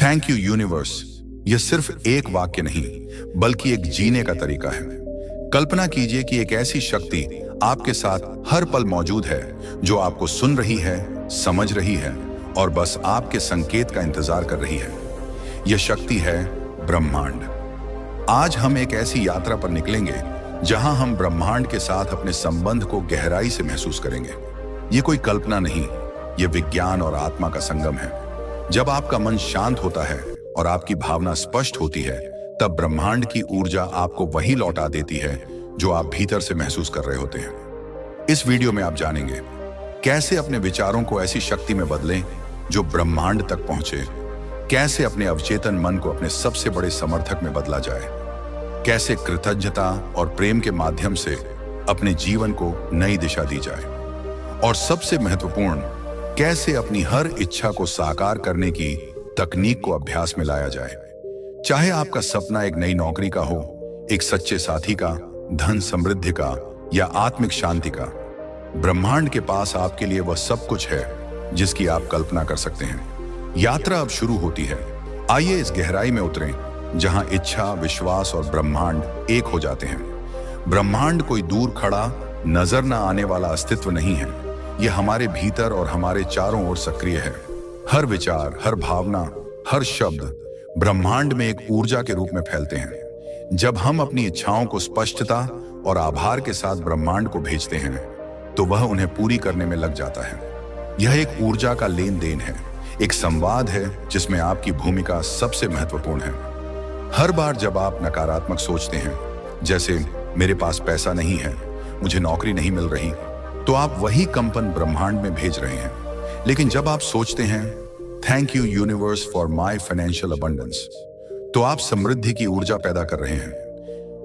Thank you universe. यह सिर्फ एक वाक्य नहीं, बल्कि एक जीने का तरीका है। कल्पना कीजिए कि एक ऐसी शक्ति आपके साथ हर पल मौजूद है, जो आपको सुन रही है, समझ रही है और बस आपके संकेत का इंतजार कर रही है। यह शक्ति है ब्रह्मांड। आज हम एक ऐसी यात्रा पर निकलेंगे जहां हम ब्रह्मांड के साथ अपने संबंध को गहराई से महसूस करेंगे। ये कोई कल्पना नहीं, ये विज्ञान और आत्मा का संगम है। जब आपका मन शांत होता है और आपकी भावना स्पष्ट होती है, तब ब्रह्मांड की ऊर्जा आपको वही लौटा देती है जो आप भीतर से महसूस कर रहे होते हैं। इस वीडियो में आप जानेंगे कैसे अपने विचारों को ऐसी शक्ति में बदलें जो ब्रह्मांड तक पहुंचे, कैसे अपने अवचेतन मन को अपने सबसे बड़े समर्थक में बदला जाए, कैसे कृतज्ञता और प्रेम के माध्यम से अपने जीवन को नई दिशा दी जाए, और सबसे महत्वपूर्ण, कैसे अपनी हर इच्छा को साकार करने की तकनीक को अभ्यास में लाया जाए। चाहे आपका सपना एक नई नौकरी का हो, एक सच्चे साथी का, धन समृद्धि का या आत्मिक शांति का, ब्रह्मांड के पास आपके लिए वह सब कुछ है जिसकी आप कल्पना कर सकते हैं। यात्रा अब शुरू होती है। आइए इस गहराई में उतरें जहां इच्छा, विश्वास और ब्रह्मांड एक हो जाते हैं। ब्रह्मांड कोई दूर खड़ा, नजर न आने वाला अस्तित्व नहीं है। यह हमारे भीतर और हमारे चारों ओर सक्रिय है। हर विचार, हर भावना, हर शब्द ब्रह्मांड में एक ऊर्जा के रूप में फैलते हैं। जब हम अपनी इच्छाओं को स्पष्टता और आभार के साथ ब्रह्मांड को भेजते हैं, तो वह उन्हें पूरी करने में लग जाता है। यह एक ऊर्जा का लेन देन है, एक संवाद है जिसमें आपकी भूमिका सबसे महत्वपूर्ण है। हर बार जब आप नकारात्मक सोचते हैं, जैसे मेरे पास पैसा नहीं है, मुझे नौकरी नहीं मिल रही, तो आप वही कंपन ब्रह्मांड में भेज रहे हैं। लेकिन जब आप सोचते हैं thank you universe for my financial abundance, तो आप समृद्धि की ऊर्जा पैदा कर रहे हैं।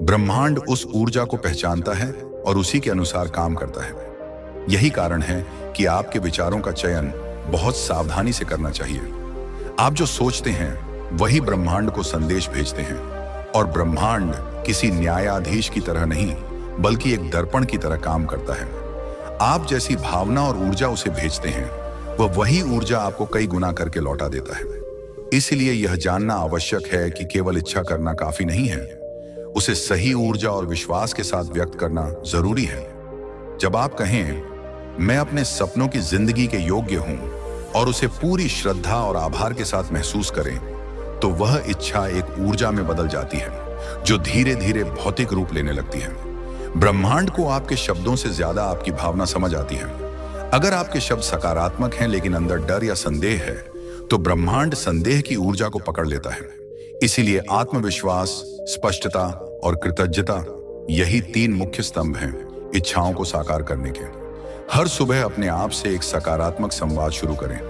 ब्रह्मांड उस ऊर्जा को पहचानता है और उसी के अनुसार काम करता है। यही कारण है कि आपके विचारों का चयन बहुत सावधानी से करना चाहिए। आप जो सोचते हैं वही ब्रह्मांड को संदेश भेजते हैं, और ब्रह्मांड किसी न्यायाधीश की तरह नहीं, बल्कि एक दर्पण की तरह काम करता है। आप जैसी भावना और ऊर्जा उसे भेजते हैं, वह वही ऊर्जा आपको कई गुना करके लौटा देता है। इसलिए यह जानना आवश्यक है कि केवल इच्छा करना काफी नहीं है, उसे सही ऊर्जा और विश्वास के साथ व्यक्त करना जरूरी है। जब आप कहें मैं अपने सपनों की जिंदगी के योग्य हूं, और उसे पूरी श्रद्धा और आभार के साथ महसूस करें, तो वह इच्छा एक ऊर्जा में बदल जाती है, जो धीरे धीरे भौतिक रूप लेने लगती है। ब्रह्मांड को आपके शब्दों से ज्यादा आपकी भावना समझ आती है। अगर आपके शब्द सकारात्मक हैं लेकिन अंदर डर या संदेह है, तो ब्रह्मांड संदेह की ऊर्जा को पकड़ लेता है। इसीलिए आत्मविश्वास, स्पष्टता और कृतज्ञता, यही 3 मुख्य स्तंभ हैं इच्छाओं को साकार करने के। हर सुबह अपने आप से एक सकारात्मक संवाद शुरू करें।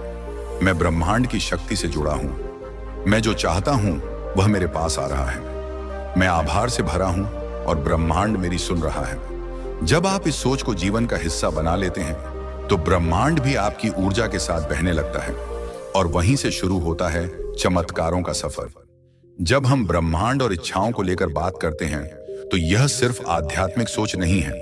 मैं ब्रह्मांड की शक्ति से जुड़ा हूं। मैं जो चाहता हूं वह मेरे पास आ रहा है। मैं आभार से भरा हूं और ब्रह्मांड मेरी सुन रहा है। जब आप इस सोच को जीवन का हिस्सा बना लेते हैं, तो ब्रह्मांड भी आपकी ऊर्जा के साथ बहने लगता है, और वहीं से शुरू होता है चमत्कारों का सफर। जब हम ब्रह्मांड और इच्छाओं को लेकर बात करते हैं, तो यह सिर्फ आध्यात्मिक सोच नहीं है,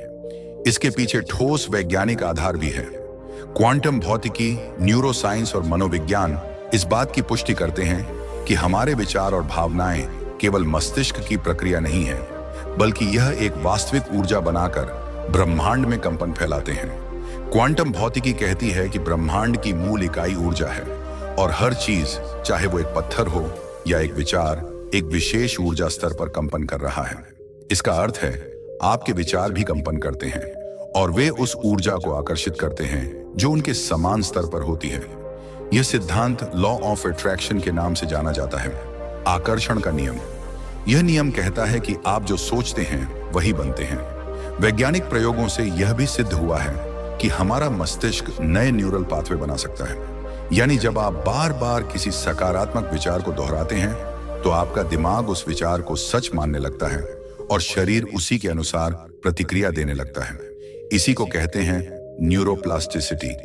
इसके पीछे ठोस वैज्ञानिक आधार भी है। क्वांटम भौतिकी, न्यूरोसाइंस और मनोविज्ञान इस बात की पुष्टि करते हैं कि हमारे विचार और भावनाएं केवल मस्तिष्क की प्रक्रिया नहीं है, बल्कि यह एक वास्तविक ऊर्जा बनाकर ब्रह्मांड में कंपन फैलाते हैं। क्वांटम भौतिकी कहती है कि ब्रह्मांड की मूल इकाई ऊर्जा है, और हर चीज, चाहे वो एक पत्थर हो या एक विचार, एक विशेष ऊर्जा स्तर पर कंपन कर रहा है। इसका अर्थ है आपके विचार भी कंपन करते हैं, और वे उस ऊर्जा को आकर्षित करते हैं जो उनके समान स्तर पर होती है। यह सिद्धांत लॉ ऑफ अट्रैक्शन के नाम से जाना जाता है, आकर्षण का नियम। यह नियम कहता है कि आप जो सोचते हैं वही बनते हैं। वैज्ञानिक प्रयोगों से यह भी सिद्ध हुआ है कि हमारा मस्तिष्क नए न्यूरल पाथवे बना सकता है। यानी जब आप बार बार किसी सकारात्मक विचार को दोहराते हैं, तो आपका दिमाग उस विचार को सच मानने लगता है, और शरीर उसी के अनुसार प्रतिक्रिया देने लगता है। इसी को कहते हैं न्यूरोप्लास्टिसिटी।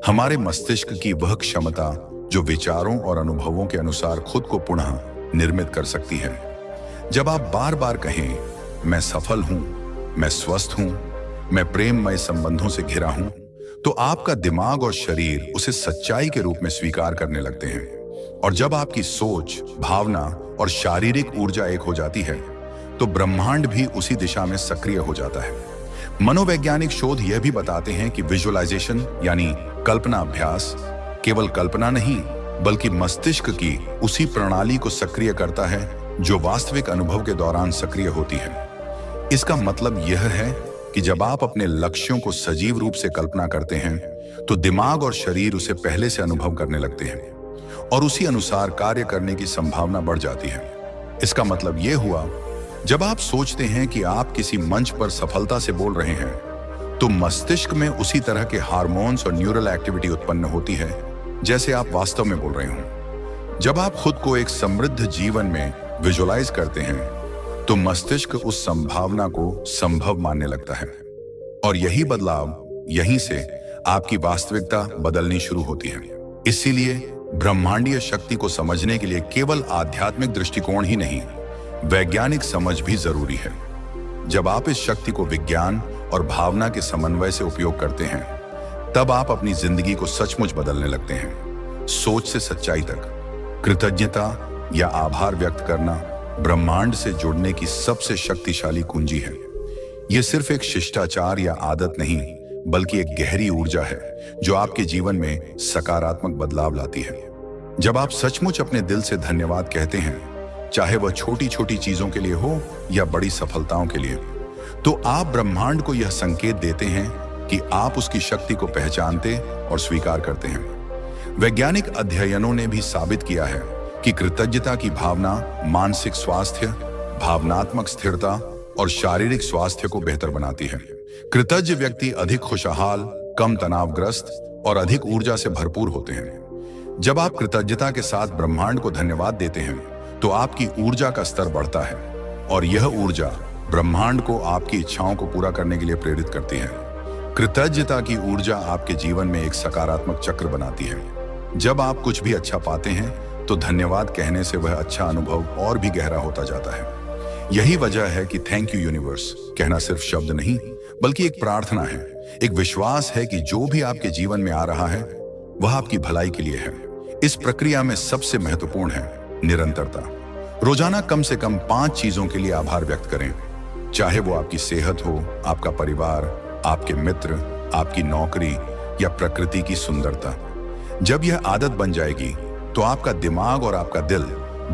हमारे मस्तिष्क की वह क्षमता जो विचारों और अनुभवों के अनुसार खुद को पुनः निर्मित कर सकती है। जब आप बार बार कहें मैं सफल हूं, मैं स्वस्थ हूं, मैं प्रेममय संबंधों से घिरा हूं, तो आपका दिमाग और शरीर उसे सच्चाई के रूप में स्वीकार करने लगते हैं। और जब आपकी सोच, भावना और शारीरिक ऊर्जा एक हो जाती है तो ब्रह्मांड भी उसी दिशा में सक्रिय हो जाता है। मनोवैज्ञानिक शोध यह भी बताते हैं कि विजुअलाइजेशन यानी कल्पना अभ्यास केवल कल्पना नहीं बल्कि मस्तिष्क की उसी प्रणाली को सक्रिय करता है जो वास्तविक अनुभव के दौरान सक्रिय होती है। इसका मतलब यह है कि जब आप अपने लक्ष्यों को सजीव रूप से कल्पना करते हैं तो दिमाग और शरीर उसे पहले से अनुभव करने लगते हैं और उसी अनुसार कार्य करने की संभावना बढ़ जाती है। इसका मतलब यह हुआ, जब आप सोचते हैं कि आप किसी मंच पर सफलता से बोल रहे हैं तो मस्तिष्क में उसी तरह के हार्मोन्स और न्यूरल एक्टिविटी उत्पन्न होती है जैसे आप वास्तव में बोल रहे हो। जब आप खुद को एक समृद्ध जीवन में विजुअलाइज करते हैं तो मस्तिष्क उस संभावना को संभव मानने लगता है और यही बदलाव, यहीं से आपकी वास्तविकता बदलनी शुरू होती है। इसीलिए ब्रह्मांडीय शक्ति को समझने के लिए केवल आध्यात्मिक दृष्टिकोण ही नहीं, वैज्ञानिक समझ भी जरूरी है। जब आप इस शक्ति को विज्ञान और भावना के समन्वय से उपयोग करते हैं तब आप अपनी जिंदगी को सचमुच बदलने लगते हैं। सोच से सच्चाई तक, कृतज्ञता या आभार व्यक्त करना ब्रह्मांड से जुड़ने की सबसे शक्तिशाली कुंजी है। यह सिर्फ एक शिष्टाचार या आदत नहीं बल्कि एक गहरी ऊर्जा है जो आपके जीवन में सकारात्मक बदलाव लाती है। जब आप सचमुच अपने दिल से धन्यवाद कहते हैं, चाहे वह छोटी छोटी चीजों के लिए हो या बड़ी सफलताओं के लिए, तो आप ब्रह्मांड को यह संकेत देते हैं कि आप उसकी शक्ति को पहचानते और स्वीकार करते हैं। वैज्ञानिक अध्ययनों ने भी साबित किया है कि कृतज्ञता की भावना मानसिक स्वास्थ्य, भावनात्मक स्थिरता और शारीरिक स्वास्थ्य को बेहतर बनाती है। कृतज्ञ व्यक्ति अधिक खुशहाल, कम तनावग्रस्त और अधिक ऊर्जा से भरपूर होते हैं। जब आप कृतज्ञता के साथ ब्रह्मांड को धन्यवाद देते हैं तो आपकी ऊर्जा का स्तर बढ़ता है और यह ऊर्जा ब्रह्मांड को आपकी इच्छाओं को पूरा करने के लिए प्रेरित करती है। कृतज्ञता की ऊर्जा आपके जीवन में एक सकारात्मक चक्र बनाती है। जब आप कुछ भी अच्छा पाते हैं तो धन्यवाद कहने से वह अच्छा अनुभव और भी गहरा होता जाता है। यही वजह है कि थैंक यू यूनिवर्स कहना सिर्फ शब्द नहीं बल्कि एक प्रार्थना है, एक विश्वास है कि जो भी आपके जीवन में आ रहा है वह आपकी भलाई के लिए है। इस प्रक्रिया में सबसे महत्वपूर्ण है निरंतरता। रोजाना कम से कम 5 चीजों के लिए आभार व्यक्त करें, चाहे वो आपकी सेहत हो, आपका परिवार, आपके मित्र, आपकी नौकरी या प्रकृति की सुंदरता। जब यह आदत बन जाएगी तो आपका दिमाग और आपका दिल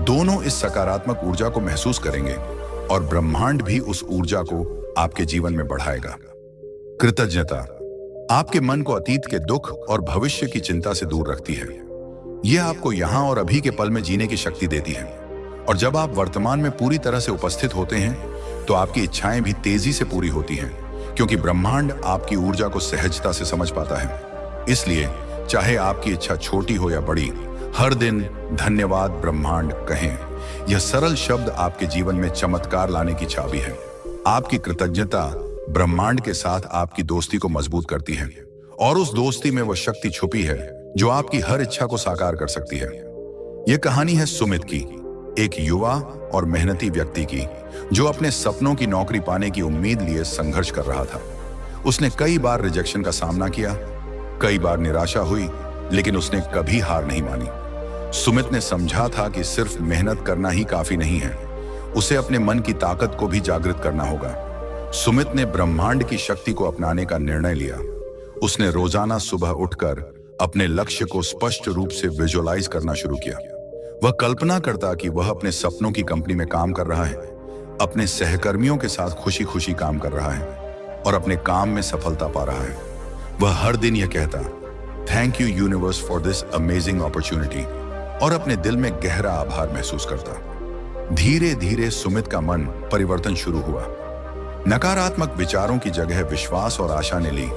दोनों इस सकारात्मक ऊर्जा को महसूस करेंगे और ब्रह्मांड भी उस ऊर्जा को आपके जीवन में बढ़ाएगा। कृतज्ञता आपके मन को अतीत के दुख और भविष्य की चिंता से दूर रखती है। यह आपको यहां और अभी के पल में जीने की शक्ति देती है और जब आप वर्तमान में पूरी तरह से उपस्थित होते हैं तो आपकी इच्छाएं भी तेजी से पूरी होती हैं क्योंकि ब्रह्मांड आपकी ऊर्जा को सहजता से समझ पाता है। इसलिए चाहे आपकी इच्छा छोटी हो या बड़ी, हर दिन धन्यवाद ब्रह्मांड कहें। यह सरल शब्द आपके जीवन में चमत्कार लाने की चाबी है। आपकी कृतज्ञता ब्रह्मांड के साथ आपकी दोस्ती को मजबूत करती है और उस दोस्ती में वह शक्ति छुपी है जो आपकी हर इच्छा को साकार कर सकती है। यह कहानी है सुमित की, एक युवा और मेहनती व्यक्ति की जो अपने सपनों की नौकरी पाने की उम्मीद लिए संघर्ष कर रहा था। उसने कई बार रिजेक्शन का सामना किया, कई बार निराशा हुई, लेकिन उसने कभी हार नहीं मानी। सुमित ने समझा था कि सिर्फ मेहनत करना ही काफी नहीं है, उसे अपने मन की ताकत को भी जागृत करना होगा। सुमित ने ब्रह्मांड की शक्ति को अपनाने का निर्णय लिया। उसने रोजाना सुबह उठकर अपने लक्ष्य को स्पष्ट रूप से विजुअलाइज करना शुरू किया। वह कल्पना करता कि वह अपने सपनों की कंपनी में काम कर रहा है, अपने सहकर्मियों के साथ खुशी खुशी काम कर रहा है और अपने काम में सफलता पा रहा है। वह हर दिन यह कहता, thank you universe for this amazing opportunity, और अपने दिल में गहरा आभार महसूस करता। धीरे धीरे सुमित का मन परिवर्तन शुरू हुआ। नकारात्मक विचारों की जगह विश्वास और आशा ने ली।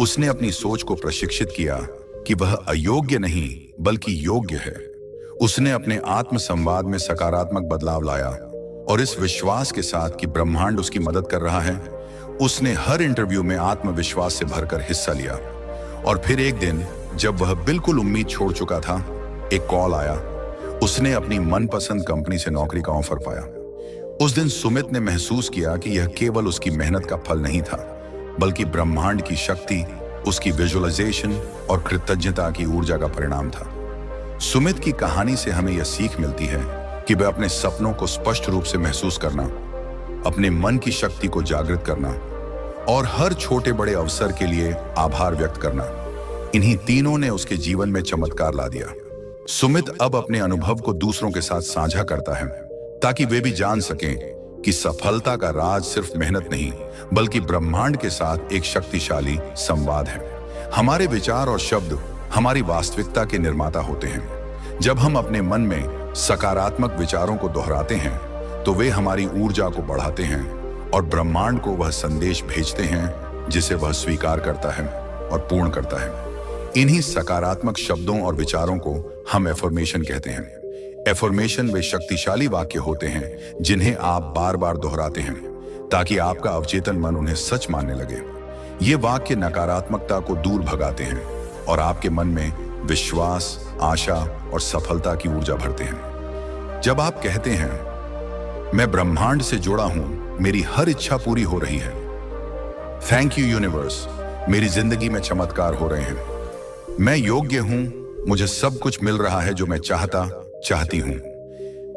उसने अपनी सोच को प्रशिक्षित किया कि वह अयोग्य नहीं बल्कि योग्य है। उसने अपने आत्म संवाद में सकारात्मक बदलाव लाया और इस विश्वास के साथ कि ब्रह्मांड उसकी मदद कर रहा है, उसने हर इंटरव्यू में आत्मविश्वास से भरकर हिस्सा लिया। और फिर एक दिन जब वह बिल्कुल उम्मीद छोड़ चुका था, एक कॉल आया। उसने अपनी मनपसंद कंपनी से नौकरी का ऑफर पाया। उस दिन सुमित ने महसूस किया कि यह केवल उसकी मेहनत का फल नहीं था, बल्कि ब्रह्मांड की शक्ति, उसकी विजुअलाइजेशन और कृतज्ञता की ऊर्जा का परिणाम था। सुमित की कहानी से हमें यह सीख मिलती है कि वह अपने सपनों को स्पष्ट रूप से महसूस करना, अपने मन की शक्ति को जागृत करना और हर छोटे बड़े अवसर के लिए आभार व्यक्त करना, इन्हीं तीनों ने उसके जीवन में चमत्कार ला दिया। सुमित अब अपने अनुभव को दूसरों के साथ साझा करता है ताकि वे भी जान सकें कि सफलता का राज सिर्फ मेहनत नहीं बल्कि ब्रह्मांड के साथ एक शक्तिशाली संवाद है। हमारे विचार और शब्द हमारी वास्तविकता के निर्माता होते हैं। जब हम अपने मन में सकारात्मक विचारों को दोहराते हैं तो वे हमारी ऊर्जा को बढ़ाते हैं और ब्रह्मांड को वह संदेश भेजते हैं जिसे वह स्वीकार करता है और पूर्ण करता है। इन्हीं सकारात्मक शब्दों और विचारों को हम एफर्मेशन कहते हैं। एफर्मेशन वे शक्तिशाली वाक्य होते हैं जिन्हें आप बार बार दोहराते हैं ताकि आपका अवचेतन मन उन्हें सच मानने लगे। ये वाक्य नकारात्मकता को दूर भगाते हैं और आपके मन में विश्वास, आशा और सफलता की ऊर्जा भरते हैं। जब आप कहते हैं, मैं ब्रह्मांड से जुड़ा हूं, मेरी हर इच्छा पूरी हो रही है, थैंक यू यूनिवर्स, मेरी जिंदगी में चमत्कार हो रहे हैं, मैं योग्य हूं, मुझे सब कुछ मिल रहा है जो मैं चाहती हूं,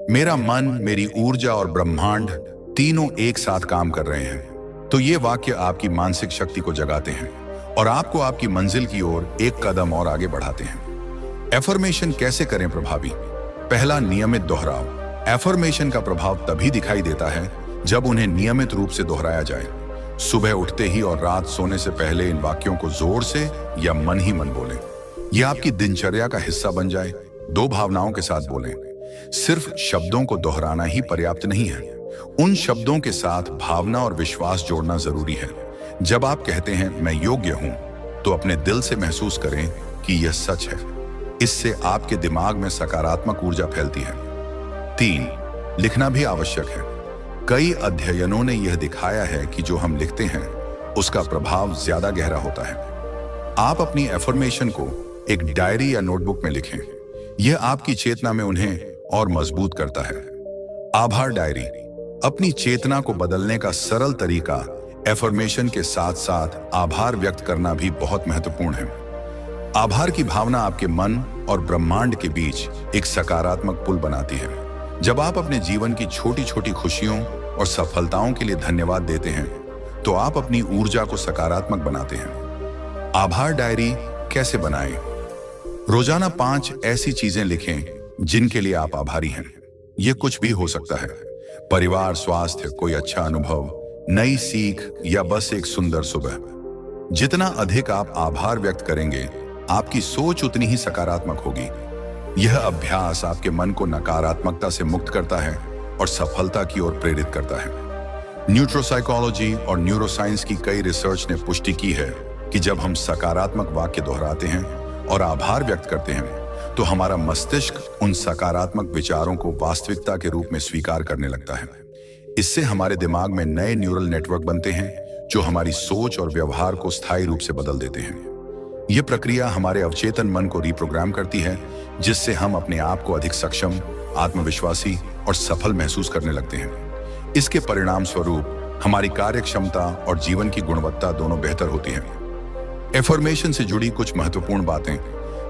मेरा मन, मेरी ऊर्जा और ब्रह्मांड तीनों एक साथ काम कर रहे हैं, तो ये वाक्य आपकी मानसिक शक्ति को जगाते हैं और आपको आपकी मंजिल की ओर एक कदम और आगे बढ़ाते हैं। एफर्मेशन कैसे करें प्रभावी? पहला, नियमित दोहराव। एफर्मेशन का प्रभाव तभी दिखाई देता है जब उन्हें नियमित रूप से दोहराया जाए। सुबह उठते ही और रात सोने से पहले इन वाक्यों को जोर से या मन ही मन बोलें। यह आपकी दिनचर्या का हिस्सा बन जाए। 2 भावनाओं के साथ बोलें। सिर्फ शब्दों को दोहराना ही पर्याप्त नहीं है, उन शब्दों के साथ भावना और विश्वास जोड़ना जरूरी है। जब आप कहते हैं मैं योग्य हूं, तो अपने दिल से महसूस करें कि यह सच है। इससे आपके दिमाग में सकारात्मक ऊर्जा फैलती है। 3, लिखना भी आवश्यक है। कई अध्ययनों ने यह दिखाया है कि जो हम लिखते हैं उसका प्रभाव ज्यादा गहरा होता है। आप अपनी एफर्मेशन को एक डायरी या नोटबुक में लिखें। यह आपकी चेतना में उन्हें और मजबूत करता है। आभार डायरी, अपनी चेतना को बदलने का सरल तरीका एफर्मेशन के साथ साथ आभार व्यक्त करना भी बहुत महत्वपूर्ण है। आभार की भावना आपके मन और ब्रह्मांड के बीच एक सकारात्मक पुल बनाती है। जब आप अपने जीवन की छोटी छोटी खुशियों और सफलताओं के लिए धन्यवाद देते हैं तो आप अपनी ऊर्जा को सकारात्मक बनाते हैं। आभार डायरी कैसे बनाएं? रोजाना 5 ऐसी चीजें लिखें जिनके लिए आप आभारी हैं। यह कुछ भी हो सकता है, परिवार, स्वास्थ्य, कोई अच्छा अनुभव, नई सीख या बस एक सुंदर सुबह। जितना अधिक आप आभार व्यक्त करेंगे आपकी सोच उतनी ही सकारात्मक होगी। यह अभ्यास आपके मन को नकारात्मकता से मुक्त करता है और सफलता की ओर प्रेरित करता है। न्यूरोसाइकोलॉजी और न्यूरोसाइंस की कई रिसर्च ने पुष्टि की है कि जब हम सकारात्मक वाक्य दोहराते हैं और आभार व्यक्त करते हैं तो हमारा मस्तिष्क उन सकारात्मक विचारों को वास्तविकता के रूप में स्वीकार करने लगता है। इससे हमारे दिमाग में नए न्यूरल नेटवर्क बनते हैं जो हमारी सोच और व्यवहार को स्थायी रूप से बदल देते हैं। यह प्रक्रिया हमारे अवचेतन मन को रिप्रोग्राम करती है जिससे हम अपने आप को अधिक सक्षम, आत्मविश्वासी और सफल महसूस करने लगते हैं। इसके परिणाम स्वरूप हमारी कार्य क्षमता और जीवन की गुणवत्ता दोनों बेहतर होती है। एफर्मेशन से जुड़ी कुछ महत्वपूर्ण बातें।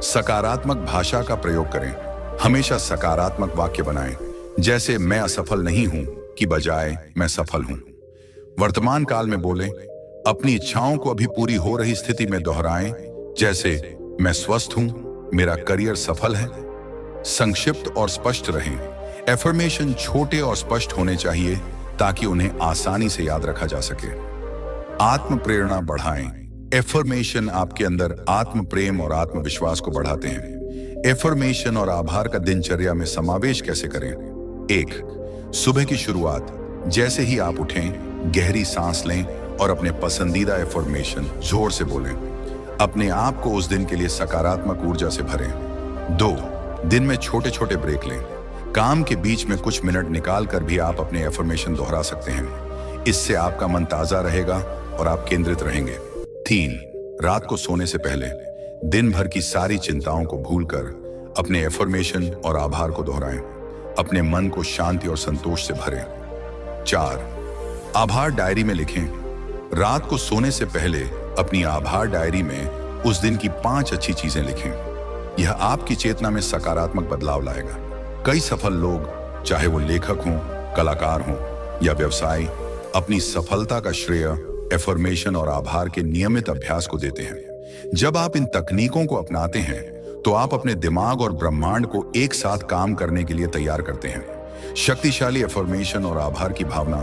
सकारात्मक भाषा का प्रयोग करें। हमेशा सकारात्मक वाक्य बनाएं, जैसे मैं असफल नहीं हूं की बजाय मैं सफल हूं। वर्तमान काल में बोलें। अपनी इच्छाओं को अभी पूरी हो रही स्थिति में दोहराएं, जैसे मैं स्वस्थ हूं, मेरा करियर सफल है। संक्षिप्त और स्पष्ट रहें। एफर्मेशन छोटे और स्पष्ट होने चाहिए ताकि उन्हें आसानी से याद रखा जा सके। आत्म प्रेरणा बढ़ाएं। एफर्मेशन आपके अंदर आत्म प्रेम और आत्मविश्वास को बढ़ाते हैं। एफर्मेशन और आभार का दिनचर्या में समावेश कैसे करें? 1, सुबह की शुरुआत। जैसे ही आप उठें, गहरी सांस लें और अपने पसंदीदा एफर्मेशन जोर से बोलें। अपने आप को उस दिन के लिए सकारात्मक ऊर्जा से भरें। 2, दिन में छोटे छोटे ब्रेक लें। काम के बीच में कुछ मिनट निकाल कर भी आप अपने एफर्मेशन दोहरा सकते हैं। इससे आपका मन ताजा रहेगा और आप केंद्रित रहेंगे। 3, रात को सोने से पहले दिन भर की सारी चिंताओं को भूलकर अपने एफर्मेशन और आभार को दोहराएं। अपने मन को शांति और संतोष से भरें। 4, आभार डायरी में लिखें। रात को सोने से पहले अपनी आभार डायरी में उस दिन की 5 अच्छी चीजें लिखें। यह आपकी चेतना में सकारात्मक बदलाव लाएगा। कई सफल लोग, चाहे वो लेखक हों, कलाकार हों या व्यवसायी, अपनी सफलता का श्रेय एफर्मेशन और आभार के नियमित अभ्यास को देते हैं। जब आप इन तकनीकों को अपनाते हैं तो आप अपने दिमाग और ब्रह्मांड को एक साथ काम करने के लिए तैयार करते हैं। शक्तिशाली एफर्मेशन और आभार की भावना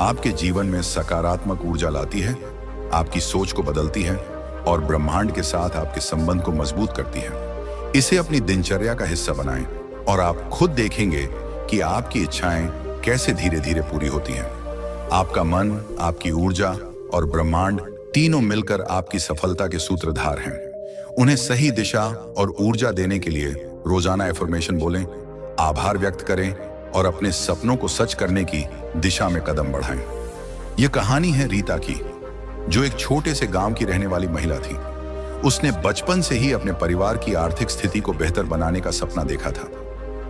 आपके जीवन में सकारात्मक ऊर्जा लाती है, आपकी सोच को बदलती है और ब्रह्मांड के साथ आपके संबंध को मजबूत करती है। इसे अपनी दिनचर्या का हिस्सा बनाएं और आप खुद देखेंगे कि आपकी इच्छाएं कैसे धीरे धीरे पूरी होती हैं। आपका मन, आपकी ऊर्जा और ब्रह्मांड तीनों मिलकर आपकी सफलता के सूत्रधार हैं। उन्हें सही दिशा और ऊर्जा देने के लिए रोजाना एफर्मेशन बोलें, आभार व्यक्त करें और अपने सपनों को सच करने की दिशा में कदम बढ़ाएं। यह कहानी है रीता की, जो एक छोटे से गांव की रहने वाली महिला थी। उसने बचपन से ही अपने परिवार की आर्थिक स्थिति को बेहतर बनाने का सपना देखा था।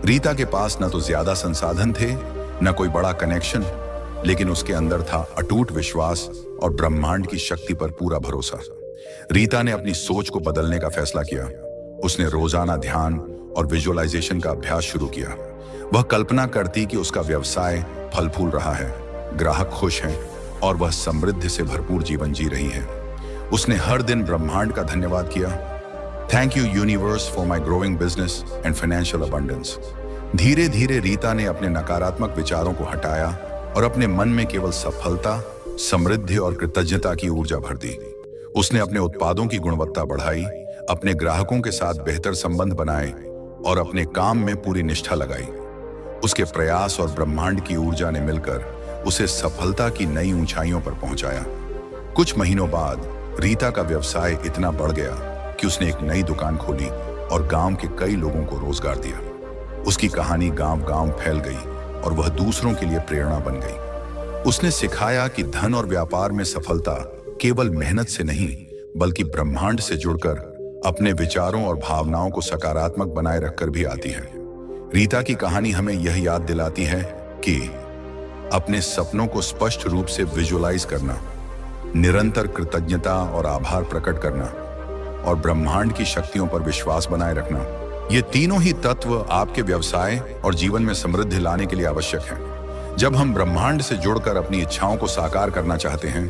रीता के पास न तो ज्यादा संसाधन थे, न कोई बड़ा कनेक्शन, लेकिन उसके अंदर था अटूट विश्वास और ब्रह्मांड की शक्ति पर पूरा भरोसा। रीता ने अपनी सोच को बदलने का फैसला किया। उसने रोजाना ध्यान और विजुअलाइजेशन का अभ्यास शुरू किया। वह कल्पना करती कि उसका व्यवसाय फल फूल रहा है, ग्राहक खुश हैं और वह समृद्धि से भरपूर जीवन जी रही है। उसने हर दिन ब्रह्मांड का धन्यवाद किया। Thank you universe for my growing business and financial abundance. धीरे धीरे रीता ने अपने नकारात्मक विचारों को हटाया और अपने मन में केवल सफलता, समृद्धि और कृतज्ञता की ऊर्जा भर दी। उसने अपने उत्पादों की गुणवत्ता बढ़ाई, अपने ग्राहकों के साथ बेहतर संबंध बनाए और अपने काम में पूरी निष्ठा लगाई। उसके प्रयास और ब्रह्मांड की ऊर्जा ने मिलकर उसे सफलता की नई ऊंचाइयों पर पहुंचाया। कुछ महीनों बाद रीता का व्यवसाय इतना बढ़ गया कि उसने एक नई दुकान खोली और गांव के कई लोगों को रोजगार दिया। उसकी कहानी गांव-गांव फैल गई और वह दूसरों के लिए प्रेरणा बन गई। उसने सिखाया कि धन और व्यापार में सफलता केवल मेहनत से नहीं, बल्कि ब्रह्मांड से जुड़कर अपने विचारों और भावनाओं को सकारात्मक बनाए रखकर भी आती है। रीता की कहानी हमें यह याद दिलाती है कि अपने सपनों को स्पष्ट रूप से विजुअलाइज करना, निरंतर कृतज्ञता और आभार प्रकट करना और ब्रह्मांड की शक्तियों पर विश्वास बनाए रखना, ये तीनों ही तत्व आपके व्यवसाय और जीवन में समृद्धि लाने के लिए आवश्यक हैं। जब हम ब्रह्मांड से जुड़कर अपनी इच्छाओं को साकार करना चाहते हैं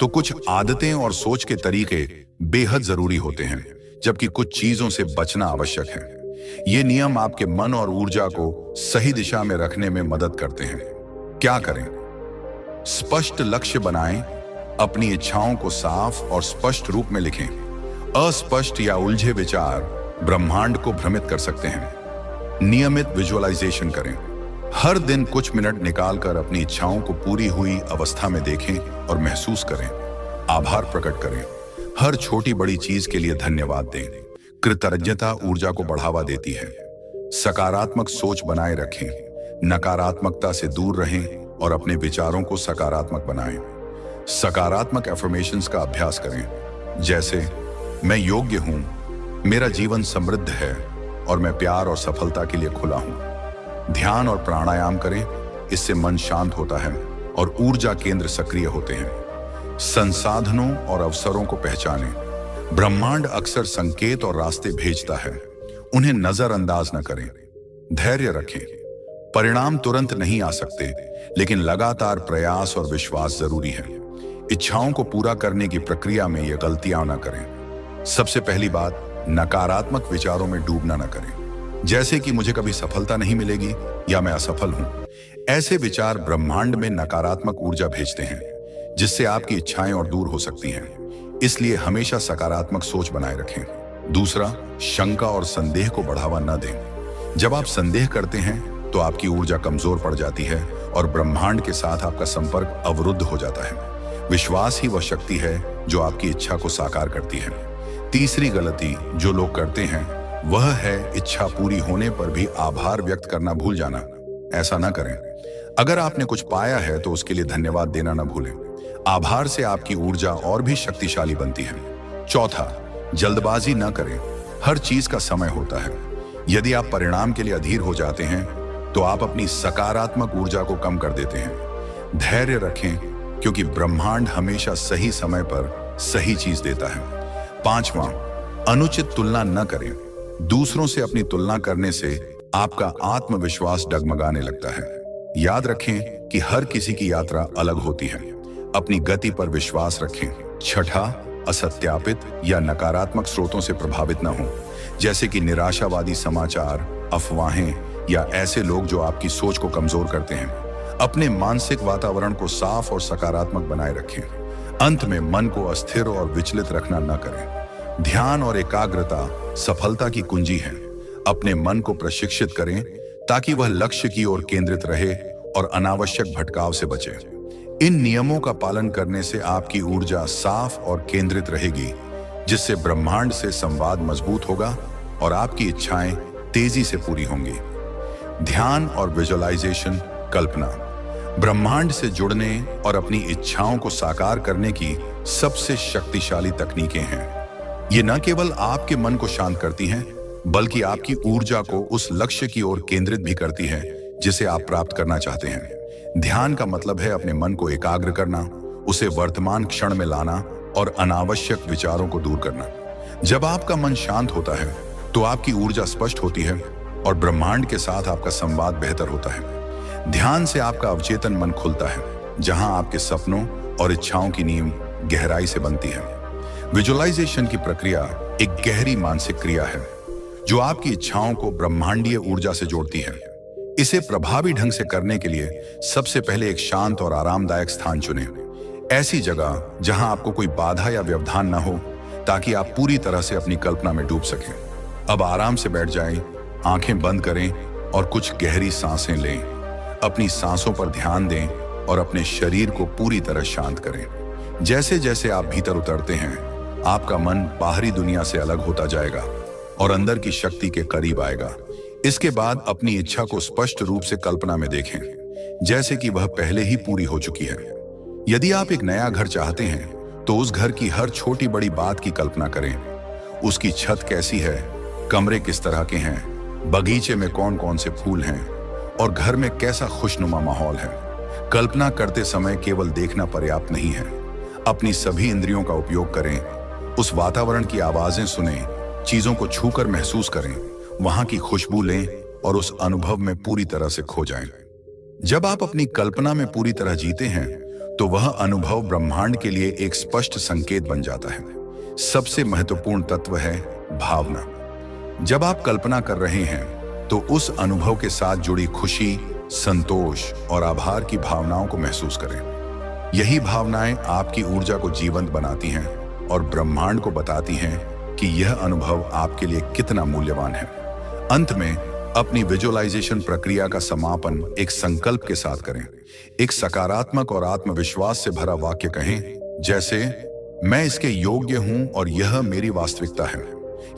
तो कुछ आदतें और सोच के तरीके बेहद जरूरी होते हैं, जबकि कुछ चीजों से बचना आवश्यक है। ये नियम आपके मन और ऊर्जा को सही दिशा में रखने में मदद करते हैं। क्या करें? स्पष्ट लक्ष्य बनाएं, अपनी इच्छाओं को साफ और स्पष्ट रूप में लिखें। अस्पष्ट या उलझे विचार ब्रह्मांड को भ्रमित कर सकते हैं। नियमित विजुअलाइजेशन करें। हर दिन कुछ मिनट निकालकर अपनी इच्छाओं को पूरी हुई अवस्था में देखें और महसूस करें। आभार प्रकट करें। हर छोटी बड़ी चीज के लिए धन्यवाद दें। कृतज्ञता ऊर्जा को बढ़ावा देती है। सकारात्मक सोच बनाए रखें। नकारात्मकता से दूर रहें और अपने विचारों को सकारात्मक बनाएं। सकारात्मक एफर्मेशंस का अभ्यास करें, जैसे मैं योग्य हूं, मेरा जीवन समृद्ध है और मैं प्यार और सफलता के लिए खुला हूं। ध्यान और प्राणायाम करें, इससे मन शांत होता है और ऊर्जा केंद्र सक्रिय होते हैं। संसाधनों और अवसरों को पहचानें। ब्रह्मांड अक्सर संकेत और रास्ते भेजता है, उन्हें नजरअंदाज न करें। धैर्य रखें। परिणाम तुरंत नहीं आ सकते, लेकिन लगातार प्रयास और विश्वास जरूरी है। इच्छाओं को पूरा करने की प्रक्रिया में ये गलतियां न करें। सबसे पहली बात, नकारात्मक विचारों में डूबना न करें, जैसे कि मुझे कभी सफलता नहीं मिलेगी या मैं असफल हूं। ऐसे विचार ब्रह्मांड में नकारात्मक ऊर्जा भेजते हैं, जिससे आपकी इच्छाएं और दूर हो सकती हैं। इसलिए हमेशा सकारात्मक सोच बनाए रखें। दूसरा, शंका और संदेह को बढ़ावा न दें। जब आप संदेह करते हैं तो आपकी ऊर्जा कमजोर पड़ जाती है और ब्रह्मांड के साथ आपका संपर्क अवरुद्ध हो जाता है। विश्वास ही वह शक्ति है जो आपकी इच्छा को साकार करती है। तीसरी गलती जो लोग करते हैं वह है इच्छा पूरी होने पर भी आभार व्यक्त करना भूल जाना। ऐसा ना करें। अगर आपने कुछ पाया है तो उसके लिए धन्यवाद देना न भूलें। आभार से आपकी ऊर्जा और भी शक्तिशाली बनती है। चौथा, जल्दबाजी न करें। हर चीज का समय होता है। यदि आप परिणाम के लिए अधीर हो जाते हैं तो आप अपनी सकारात्मक ऊर्जा को कम कर देते हैं। धैर्य रखें, क्योंकि ब्रह्मांड हमेशा सही समय पर सही चीज देता है। पांचवां, अनुचित तुलना न करें। दूसरों से अपनी तुलना करने से आपका आत्मविश्वास डगमगाने लगता है। याद रखें कि हर किसी की यात्रा अलग होती है। अपनी गति पर विश्वास रखें। छठा, असत्यापित या नकारात्मक स्रोतों से प्रभावित न हो, जैसे कि निराशावादी समाचार, अफवाहें या ऐसे लोग जो आपकी सोच को कमजोर करते हैं। अपने मानसिक वातावरण को साफ और सकारात्मक बनाए रखें। अंत में, मन को अस्थिर और विचलित रखना न करें। ध्यान और एकाग्रता सफलता की कुंजी है। अपने मन को प्रशिक्षित करें ताकि वह लक्ष्य की ओर केंद्रित रहे और अनावश्यक भटकाव से बचे। इन नियमों का पालन करने से आपकी ऊर्जा साफ और केंद्रित रहेगी, जिससे ब्रह्मांड से संवाद मजबूत होगा और आपकी इच्छाएं तेजी से पूरी होंगी। ध्यान और विजुअलाइजेशन, कल्पना, ब्रह्मांड से जुड़ने और अपनी इच्छाओं को साकार करने की सबसे शक्तिशाली तकनीकें हैं। ये न केवल आपके मन को शांत करती हैं, बल्कि आपकी ऊर्जा को उस लक्ष्य की ओर केंद्रित भी करती है जिसे आप प्राप्त करना चाहते हैं। ध्यान का मतलब है अपने मन को एकाग्र करना, उसे वर्तमान क्षण में लाना और अनावश्यक विचारों को दूर करना। जब आपका मन शांत होता है तो आपकी ऊर्जा स्पष्ट होती है और ब्रह्मांड के साथ आपका संवाद बेहतर होता है। ध्यान से आपका अवचेतन मन खुलता है, जहां आपके सपनों और इच्छाओं की नींव गहराई से बनती है। विजुअलाइजेशन की प्रक्रिया एक गहरी मानसिक क्रिया है जो आपकी इच्छाओं को ब्रह्मांडीय ऊर्जा से जोड़ती है। इसे प्रभावी ढंग से करने के लिए सबसे पहले एक शांत और आरामदायक स्थान चुनें। ऐसी जगह जहां आपको कोई बाधा या व्यवधान न हो, ताकि आप पूरी तरह से अपनी कल्पना में डूब सकें। अब आराम से बैठ जाएं, आंखें बंद करें और कुछ गहरी सांसें लें। अपनी सांसों पर ध्यान दें और अपने शरीर को पूरी तरह शांत करें। जैसे जैसे आप भीतर उतरते हैं, आपका मन बाहरी दुनिया से अलग होता जाएगा और अंदर की शक्ति के करीब आएगा। इसके बाद अपनी इच्छा को स्पष्ट रूप से कल्पना में देखें, जैसे कि वह पहले ही पूरी हो चुकी है। यदि आप एक नया घर चाहते हैं, तो उस घर की हर छोटी बड़ी बात की कल्पना करें। उसकी छत कैसी है, कमरे किस तरह के हैं, बगीचे में कौन कौन से फूल हैं और घर में कैसा खुशनुमा माहौल है। कल्पना करते समय केवल देखना पर्याप्त नहीं है। अपनी सभी इंद्रियों का उपयोग करें। उस वातावरण की आवाजें सुनें, चीजों को छूकर महसूस करें, वहां की खुशबू लें और उस अनुभव में पूरी तरह से खो जाएं। जब आप अपनी कल्पना में पूरी तरह जीते हैं, तो वह अनुभव ब्रह्मांड के लिए एक स्पष्ट संकेत बन जाता है। सबसे महत्वपूर्ण तत्व है भावना। जब आप कल्पना कर रहे हैं, तो उस अनुभव के साथ जुड़ी खुशी, संतोष और आभार की भावनाओं को महसूस करें। यही भावनाएं आपकी ऊर्जा को जीवंत बनाती हैं और ब्रह्मांड को बताती हैं कि यह अनुभव आपके लिए कितना मूल्यवान है। अंत में, अपनी विजुअलाइजेशन प्रक्रिया का समापन एक संकल्प के साथ करें। एक सकारात्मक और आत्मविश्वास से भरा वाक्य कहें, जैसे मैं इसके योग्य हूं और यह मेरी वास्तविकता है।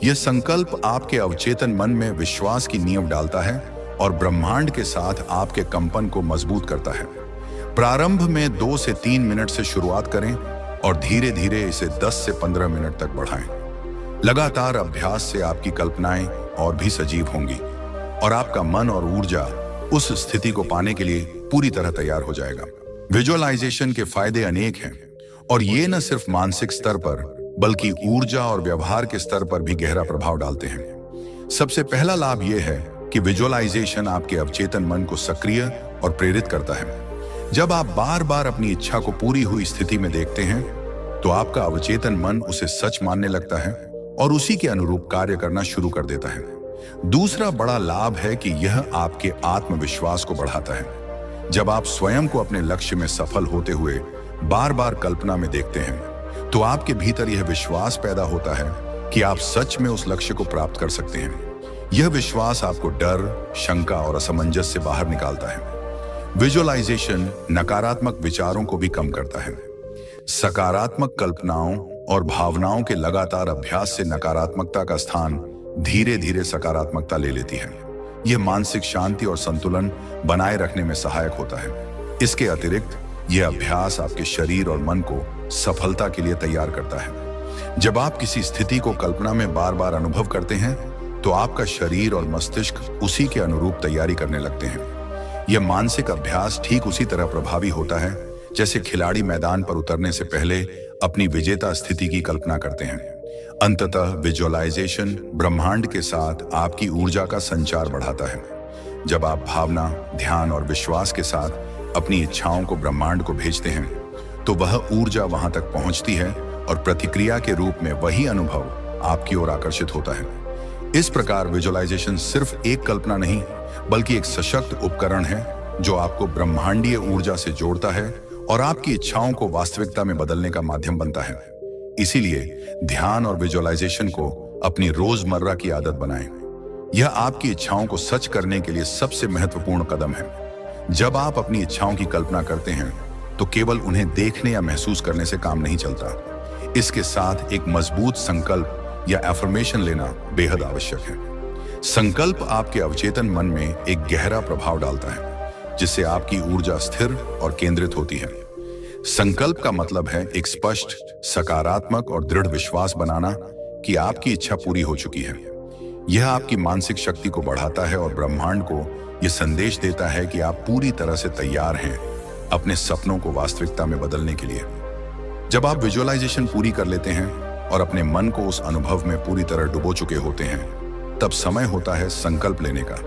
यह संकल्प आपके अवचेतन मन में विश्वास की नींव डालता है और ब्रह्मांड के साथ आपके कंपन को मजबूत करता है। प्रारंभ में 2 से 3 मिनट से शुरुआत करें और धीरे धीरे इसे 10 से 15 मिनट तक बढ़ाएं। लगातार अभ्यास से आपकी कल्पनाएं और भी सजीव होंगी और आपका मन और ऊर्जा उस स्थिति को पाने के लिए पूरी तरह तैयार हो जाएगा। विजुअलाइजेशन के फायदे अनेक हैं और ये न सिर्फ मानसिक स्तर पर, बल्कि ऊर्जा और व्यवहार के स्तर पर भी गहरा प्रभाव डालते हैं। सबसे पहला लाभ यह है कि विजुअलाइजेशन आपके अवचेतन मन को सक्रिय और प्रेरित करता है। जब आप बार बार अपनी इच्छा को पूरी हुई स्थिति में देखते हैं, तो आपका अवचेतन मन उसे सच मानने लगता है और उसी के अनुरूप कार्य करना शुरू कर देता है। दूसरा बड़ा लाभ है कि यह आपके आत्मविश्वास को बढ़ाता है। जब आप स्वयं को अपने लक्ष्य में सफल होते हुए बार बार कल्पना में देखते हैं, तो आपके भीतर यह विश्वास पैदा होता है कि आप सच में उस लक्ष्य को प्राप्त कर सकते हैं। यह विश्वास आपको डर, शंका और असमंजस से बाहर निकालता है। विजुअलाइजेशन नकारात्मक विचारों को भी कम करता है। सकारात्मक कल्पनाओं और भावनाओं के लगातार अभ्यास से नकारात्मकता का स्थान धीरे धीरे सकारात्मकता ले लेती है। यह मानसिक शांति और संतुलन बनाए रखने में सहायक होता है। इसके अतिरिक्त यह अभ्यास आपके शरीर और मन को सफलता के लिए तैयार करता है। जब आप किसी स्थिति को कल्पना में बार बार अनुभव करते हैं, तो आपका शरीर और मस्तिष्क उसी के अनुरूप तैयारी करने लगते हैं। यह मानसिक अभ्यास ठीक उसी तरह प्रभावी होता है जैसे खिलाड़ी मैदान पर उतरने से पहले अपनी विजेता स्थिति की कल्पना करते हैं। अंततः विजुअलाइजेशन ब्रह्मांड के साथ आपकी ऊर्जा का संचार बढ़ाता है। जब आप भावना, ध्यान और विश्वास के साथ अपनी इच्छाओं को ब्रह्मांड को भेजते हैं, तो वह ऊर्जा वहां तक पहुंचती है और प्रतिक्रिया के रूप में वही अनुभव आपकी ओर आकर्षित होता है। इस प्रकार विजुअलाइजेशन सिर्फ एक कल्पना नहीं, बल्कि एक सशक्त उपकरण है जो आपको ब्रह्मांडीय ऊर्जा से जोड़ता है और आपकी इच्छाओं को वास्तविकता में बदलने का माध्यम बनता है। इसीलिए ध्यान और विजुअलाइजेशन को अपनी रोजमर्रा की आदत बनाएं। यह आपकी इच्छाओं को सच करने के लिए सबसे महत्वपूर्ण कदम है। जब आप अपनी इच्छाओं की कल्पना करते हैं, तो केवल उन्हें देखने या महसूस करने से काम नहीं चलता। इसके साथ एक मजबूत संकल्प या एफर्मेशन लेना बेहद आवश्यक है। संकल्प आपके अवचेतन मन में एक गहरा प्रभाव डालता है, जिससे आपकी ऊर्जा स्थिर और केंद्रित होती है। संकल्प का मतलब है एक स्पष्ट, सकारात्मक और दृढ़ विश्वास बनाना कि आपकी इच्छा पूरी हो चुकी है। यह आपकी मानसिक शक्ति को बढ़ाता है और ब्रह्मांड को यह संदेश देता है कि आप पूरी तरह से तैयार हैं अपने सपनों को वास्तविकता में बदलने के लिए। जब आप विजुअलाइजेशन पूरी कर लेते हैं और अपने मन को उस अनुभव में पूरी तरह डुबो चुके होते हैं, तब समय होता है संकल्प लेने का।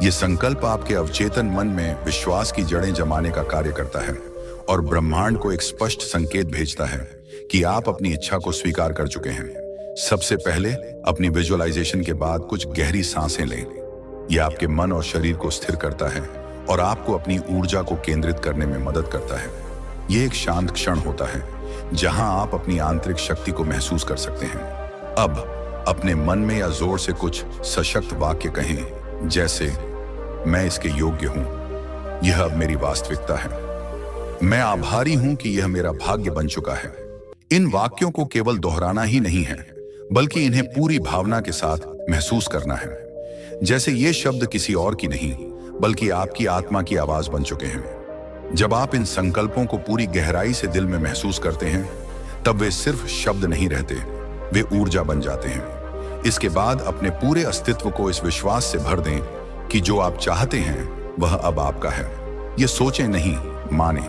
यह संकल्प आपके अवचेतन मन में विश्वास की जड़ें जमाने का कार्य करता है और ब्रह्मांड को एक स्पष्ट संकेत भेजता है कि आप अपनी इच्छा को स्वीकार कर चुके हैं। सबसे पहले अपनी विजुअलाइजेशन के बाद कुछ गहरी सांसें लें। यह आपके मन और शरीर को स्थिर करता है और आपको अपनी ऊर्जा को केंद्रित करने में मदद करता है। यह एक शांत क्षण होता है जहां आप अपनी आंतरिक शक्ति को महसूस कर सकते हैं। अब अपने मन में या जोर से कुछ सशक्त वाक्य कहें, जैसे मैं इसके योग्य हूं, यह अब मेरी वास्तविकता है, मैं आभारी हूं कि यह मेरा भाग्य बन चुका है। इन वाक्यों को केवल दोहराना ही नहीं है, बल्कि इन्हें पूरी भावना के साथ महसूस करना है, जैसे ये शब्द किसी और की नहीं, बल्कि आपकी आत्मा की आवाज बन चुके हैं। जब आप इन संकल्पों को पूरी गहराई से दिल में महसूस करते हैं, तब वे सिर्फ शब्द नहीं रहते, वे ऊर्जा बन जाते हैं। इसके बाद अपने पूरे अस्तित्व को इस विश्वास से भर दें कि जो आप चाहते हैं वह अब आपका है। ये सोचें नहीं, माने।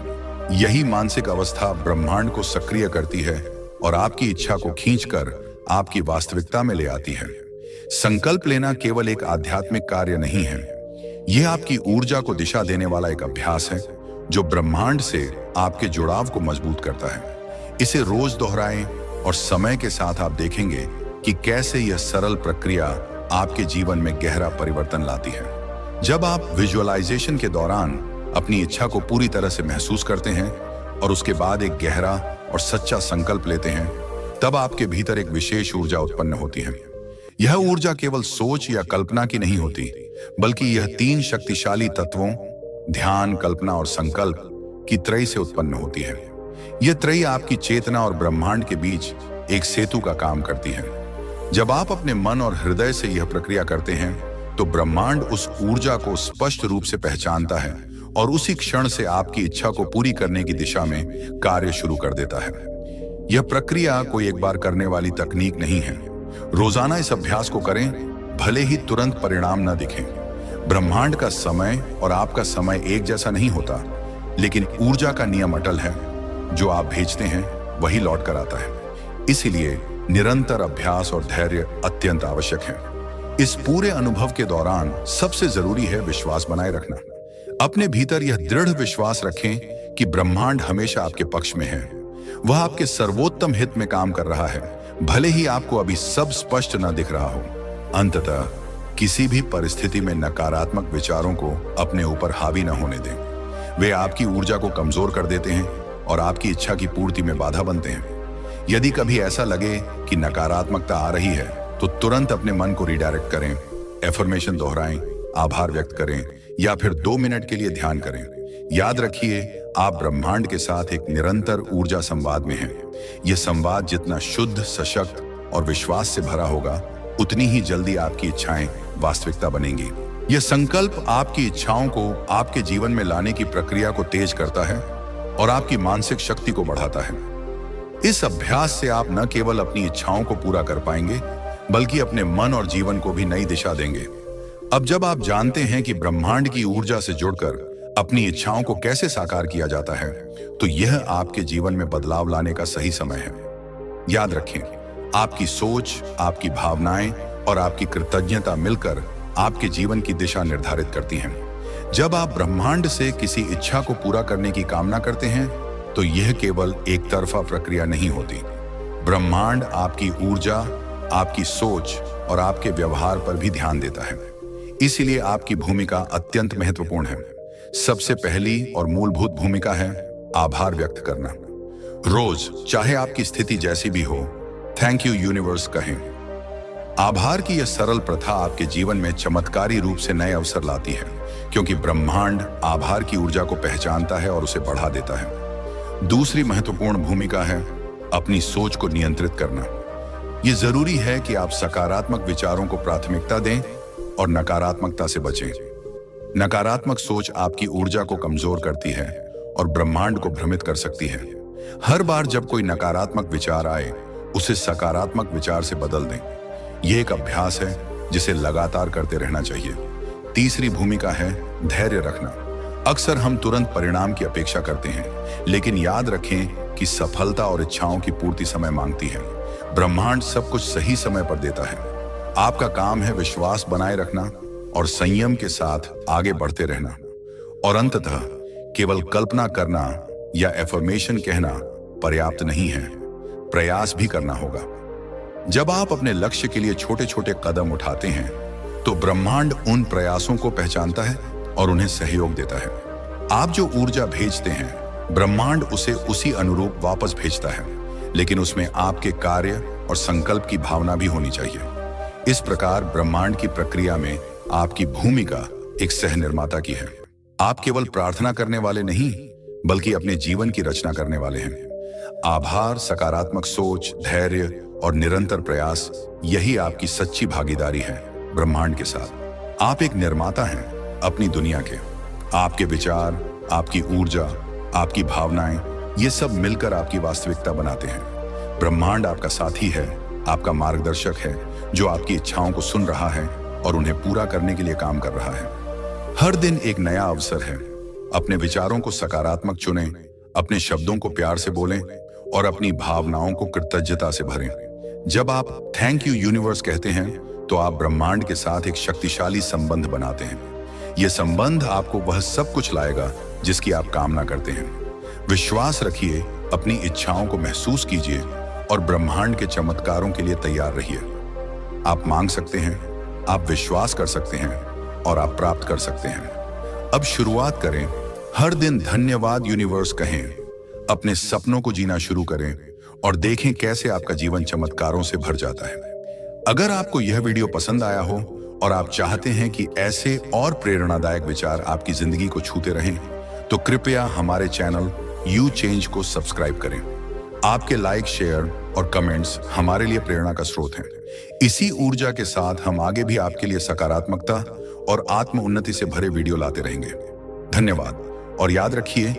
यही मानसिक अवस्था ब्रह्मांड को सक्रिय करती है और आपकी इच्छा को खींचकर आपकी वास्तविकता में ले आती है। संकल्प लेना केवल एक आध्यात्मिक कार्य नहीं है, यह आपकी ऊर्जा को दिशा देने वाला एक अभ्यास है जो ब्रह्मांड से आपके जुड़ाव को मजबूत करता है। इसे रोज दोहराएं और समय के साथ आप देखेंगे कि कैसे यह सरल प्रक्रिया आपके जीवन में गहरा परिवर्तन लाती है। जब आप विजुअलाइजेशन के दौरान अपनी इच्छा को पूरी तरह से महसूस करते हैं और उसके बाद एक गहरा और सच्चा संकल्प लेते हैं, तब आपके भीतर एक विशेष ऊर्जा उत्पन्न होती है। यह ऊर्जा केवल सोच या कल्पना की नहीं होती, बल्कि यह 3 शक्तिशाली तत्वों ध्यान, कल्पना और संकल्प की त्रयी से उत्पन्न होती है। यह त्रयी आपकी चेतना और ब्रह्मांड के बीच एक सेतु का काम करती है। जब आप अपने मन और हृदय से यह प्रक्रिया करते हैं, तो ब्रह्मांड उस ऊर्जा को स्पष्ट रूप से पहचानता है और उसी क्षण से आपकी इच्छा को पूरी करने की दिशा में कार्य शुरू कर देता है। यह प्रक्रिया कोई एक बार करने वाली तकनीक नहीं है। रोजाना इस अभ्यास को करें, भले ही तुरंत परिणाम न दिखें। ब्रह्मांड का समय और आपका समय एक जैसा नहीं होता, लेकिन ऊर्जा का नियम अटल है। जो आप भेजते हैं वही लौट कर आता है। इसीलिए निरंतर अभ्यास और धैर्य अत्यंत आवश्यक है। इस पूरे अनुभव के दौरान सबसे जरूरी है विश्वास बनाए रखना। अपने भीतर यह दृढ़ विश्वास रखें कि ब्रह्मांड हमेशा आपके पक्ष में है। वह आपके सर्वोत्तम हित में काम कर रहा है, भले ही आपको अभी सब स्पष्ट न दिख रहा हो। अंततः किसी भी परिस्थिति में नकारात्मक विचारों को अपने ऊपर हावी न होने दें। वे आपकी ऊर्जा को कमजोर कर देते हैं और आपकी इच्छा की पूर्ति में बाधा बनते हैं। यदि कभी ऐसा लगे कि नकारात्मकता आ रही है, तो तुरंत अपने मन को रिडायरेक्ट करें, एफर्मेशन दोहराएं, आभार व्यक्त करें या फिर 2 मिनट के लिए ध्यान करें। याद रखिए, आप ब्रह्मांड के साथ एक निरंतर ऊर्जा संवाद में हैं। यह संवाद जितना शुद्ध, सशक्त और विश्वास से भरा होगा, उतनी ही जल्दी आपकी इच्छाएं वास्तविकता बनेंगी। यह संकल्प आपकी इच्छाओं को आपके जीवन में लाने की प्रक्रिया को तेज करता है और आपकी मानसिक शक्ति को बढ़ाता है। इस अभ्यास से आप न केवल अपनी इच्छाओं को पूरा कर पाएंगे, बल्कि अपने मन और जीवन को भी नई दिशा देंगे। अब जब आप जानते हैं कि ब्रह्मांड की ऊर्जा से जुड़कर अपनी इच्छाओं को कैसे साकार किया जाता है, तो यह आपके जीवन में बदलाव लाने का सही समय है। याद रखें, आपकी सोच, आपकी भावनाएं और आपकी कृतज्ञता मिलकर आपके जीवन की दिशा निर्धारित करती हैं। जब आप ब्रह्मांड से किसी इच्छा को पूरा करने की कामना करते हैं तो यह केवल एक तरफा प्रक्रिया नहीं होती। ब्रह्मांड आपकी ऊर्जा, आपकी सोच और आपके व्यवहार पर भी ध्यान देता है। इसीलिए आपकी भूमिका अत्यंत महत्वपूर्ण है। सबसे पहली और मूलभूत भूमिका है आभार व्यक्त करना। रोज चाहे आपकी स्थिति जैसी भी हो, थैंक यू यूनिवर्स कहें। आभार की यह सरल प्रथा आपके जीवन में चमत्कारी रूप से नए अवसर लाती है, क्योंकि ब्रह्मांड आभार की ऊर्जा को पहचानता है और उसे बढ़ा देता है। दूसरी महत्वपूर्ण भूमिका है अपनी सोच को नियंत्रित करना। यह जरूरी है कि आप सकारात्मक विचारों को प्राथमिकता दें और नकारात्मकता से बचें। नकारात्मक सोच आपकी ऊर्जा को कमजोर करती है और ब्रह्मांड को भ्रमित कर सकती है। हर बार जब कोई नकारात्मक विचार आए, उसे सकारात्मक विचार से बदल दें। यह एक अभ्यास है जिसे लगातार करते रहना चाहिए। तीसरी भूमिका है धैर्य रखना। अक्सर हम तुरंत परिणाम की अपेक्षा करते हैं, लेकिन याद रखें कि सफलता और इच्छाओं की पूर्ति समय मांगती है। ब्रह्मांड सब कुछ सही समय पर देता है। आपका काम है विश्वास बनाए रखना और संयम के साथ आगे बढ़ते रहना। और अंततः केवल कल्पना करना या एफर्मेशन कहना पर्याप्त नहीं है, प्रयास भी करना होगा। जब आप अपने लक्ष्य के लिए छोटे छोटे कदम उठाते हैं तो ब्रह्मांड उन प्रयासों को पहचानता है और उन्हें सहयोग देता है। आप जो ऊर्जा भेजते हैं, ब्रह्मांड उसे उसी अनुरूप वापस भेजता है, लेकिन उसमें आपके कार्य और संकल्प की भावना भी होनी चाहिए। इस प्रकार ब्रह्मांड की प्रक्रिया में आपकी भूमिका एक सह निर्माता की है। आप केवल प्रार्थना करने वाले नहीं, बल्कि अपने जीवन की रचना करने वाले हैं। आभार, सकारात्मक सोच, धैर्य और निरंतर प्रयास, यही आपकी सच्ची भागीदारी है ब्रह्मांड के साथ। आप एक निर्माता हैं अपनी दुनिया के। आपके विचार, आपकी ऊर्जा, आपकी भावनाएं, ये सब मिलकर आपकी वास्तविकता बनाते हैं। ब्रह्मांड आपका साथी है, आपका मार्गदर्शक है, जो आपकी इच्छाओं को सुन रहा है और उन्हें पूरा करने के लिए काम कर रहा है। हर दिन एक नया अवसर है। अपने विचारों को सकारात्मक चुनें, अपने शब्दों को प्यार से बोलें और अपनी भावनाओं को कृतज्ञता से भरें। जब आप थैंक यू यूनिवर्स कहते हैं तो आप ब्रह्मांड के साथ एक शक्तिशाली संबंध बनाते हैं। यह संबंध आपको वह सब कुछ लाएगा जिसकी आप कामना करते हैं। विश्वास रखिए, अपनी इच्छाओं को महसूस कीजिए और ब्रह्मांड के चमत्कारों के लिए तैयार रहिए। आप मांग सकते हैं, आप विश्वास कर सकते हैं और आप प्राप्त कर सकते हैं। अब शुरुआत करें। हर दिन धन्यवाद यूनिवर्स कहें, अपने सपनों को जीना शुरू करें और देखें कैसे आपका जीवन चमत्कारों से भर जाता है। अगर आपको यह वीडियो पसंद आया हो और आप चाहते हैं कि ऐसे और प्रेरणादायक विचार आपकी जिंदगी को छूते रहें, तो कृपया हमारे चैनल यू चेंज को सब्सक्राइब करें। आपके लाइक, शेयर और कमेंट्स हमारे लिए प्रेरणा का स्रोत हैं। इसी ऊर्जा के साथ हम आगे भी आपके लिए सकारात्मकता और आत्म उन्नति से भरे वीडियो लाते रहेंगे। धन्यवाद और याद रखिए,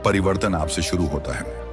परिवर्तन आपसे शुरू होता है।